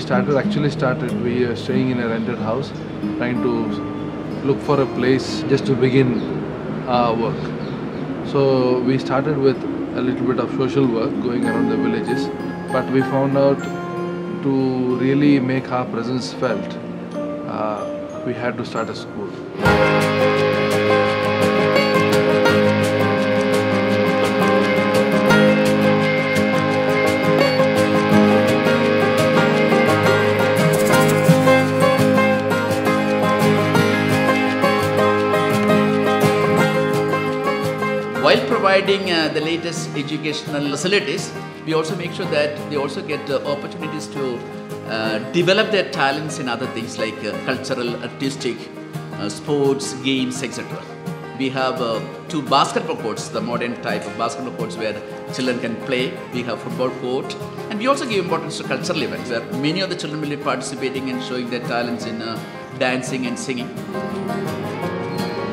we are staying in a rented house, trying to look for a place just to begin our work. So we started with a little bit of social work going around the villages, but we found out to really make our presence felt, we had to start a school. While providing the latest educational facilities, we also make sure that they also get opportunities to develop their talents in other things like cultural, artistic, sports, games, etc. We have 2 basketball courts, the modern type of basketball courts where children can play. We have football court, and we also give importance to cultural events where many of the children will be participating and showing their talents in dancing and singing.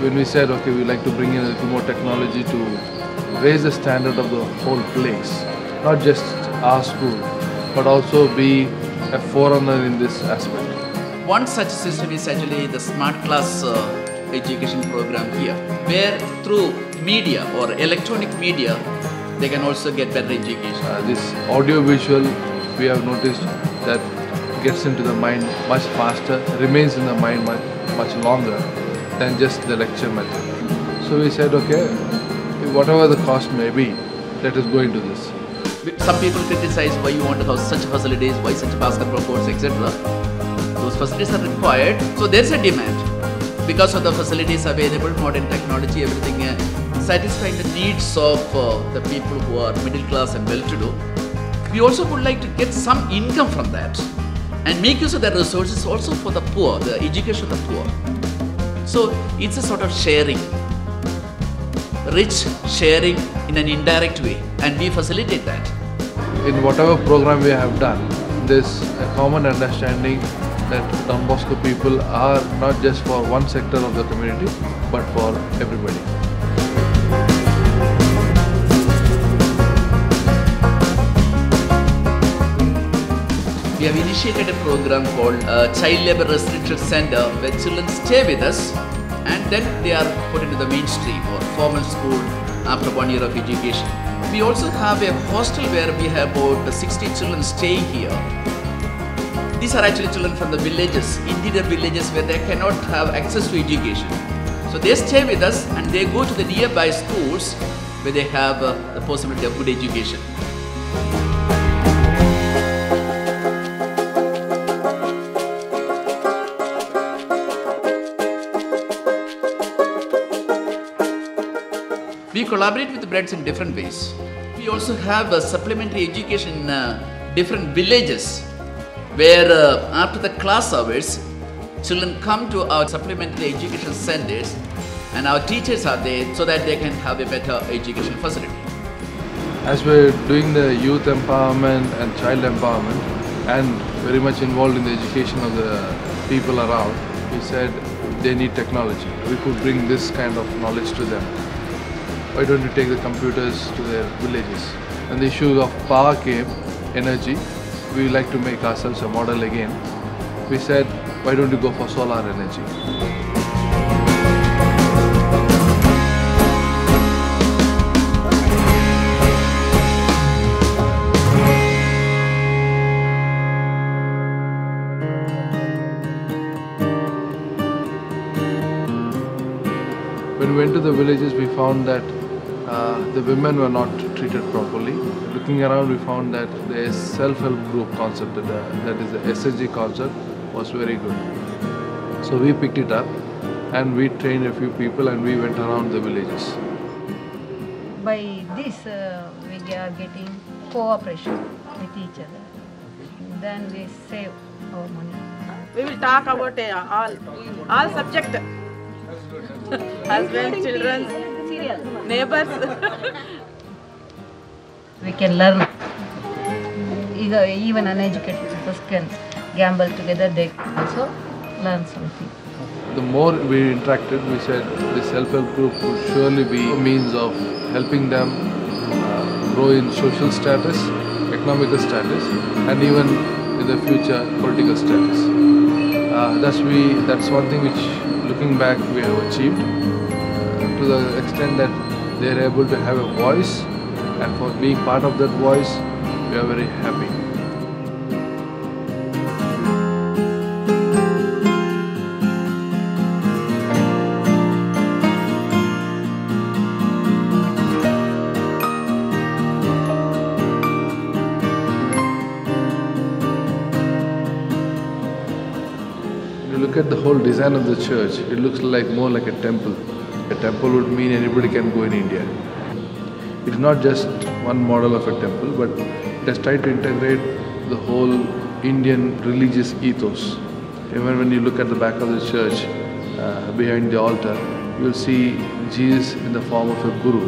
When we said, okay, we'd like to bring in a little more technology to raise the standard of the whole place, not just our school, but also be a forerunner in this aspect. One such system is actually the Smart Class education program here, where through media or electronic media, they can also get better education. This audio-visual, we have noticed that gets into the mind much faster, remains in the mind much longer than just the lecture method. So we said, okay, whatever the cost may be, let us go into this. Some people criticize why you want to have such facilities, why such basketball courts, etc. Those facilities are required, so there's a demand. Because of the facilities available, modern technology, everything satisfying the needs of the people who are middle class and well-to-do. We also would like to get some income from that and make use of the resources also for the poor, the education of the poor. So it's a sort of sharing, rich sharing in an indirect way, and we facilitate that. In whatever program we have done, there's a common understanding that Don Bosco people are not just for one sector of the community, but for everybody. We have initiated a program called Child Labour Restriction Center, where children stay with us and then they are put into the mainstream or formal school after 1 year of education. We also have a hostel where we have about 60 children staying here. These are actually children from the villages, interior villages where they cannot have access to education. So they stay with us and they go to the nearby schools where they have the possibility of good education. We collaborate with the Breads in different ways. We also have a supplementary education in different villages where after the class hours, children come to our supplementary education centers and our teachers are there so that they can have a better education facility. As we're doing the youth empowerment and child empowerment and very much involved in the education of the people around, we said they need technology. We could bring this kind of knowledge to them. Why don't you take the computers to their villages? When the issue of power came, energy, we like to make ourselves a model again. We said, why don't you go for solar energy? When we went to the villages, we found that the women were not treated properly. Looking around, we found that the self-help group concept, that is the SSG concept, was very good. So we picked it up and we trained a few people and we went around the villages. By this, we are getting cooperation with each other. Then we save our money. We will talk about all subjects. Husband, children, neighbors. We can learn. Even uneducated people can gamble together, they also learn something. The more we interacted, we said this self-help group would surely be a means of helping them grow in social status, economical status, and even in the future political status. That's one thing which, looking back, we have achieved to the extent that they are able to have a voice, and for being part of that voice, we are very happy. Look at the whole design of the church. It looks more like a temple. A temple would mean anybody can go in India. It is not just one model of a temple, but it has tried to integrate the whole Indian religious ethos. Even when you look at the back of the church, behind the altar, you will see Jesus in the form of a guru.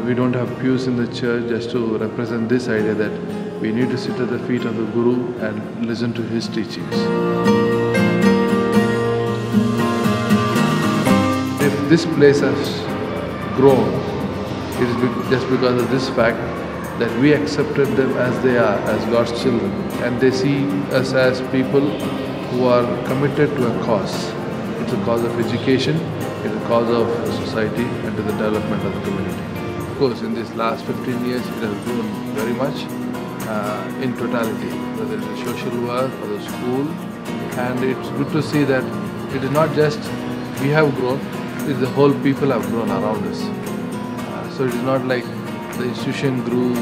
We don't have pews in the church just to represent this idea that we need to sit at the feet of the guru and listen to his teachings. If this place has grown, it is just because of this fact that we accepted them as they are, as God's children, and they see us as people who are committed to a cause. It's a cause of education, it's a cause of society and to the development of the community. Of course, in these last 15 years, it has grown very much in totality, whether it's the social work or the school, and it's good to see that it is not just we have grown, it's the whole people have grown around us. So it is not like the institution grew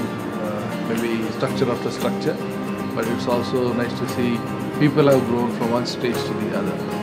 maybe structure after structure, but it's also nice to see people have grown from one stage to the other.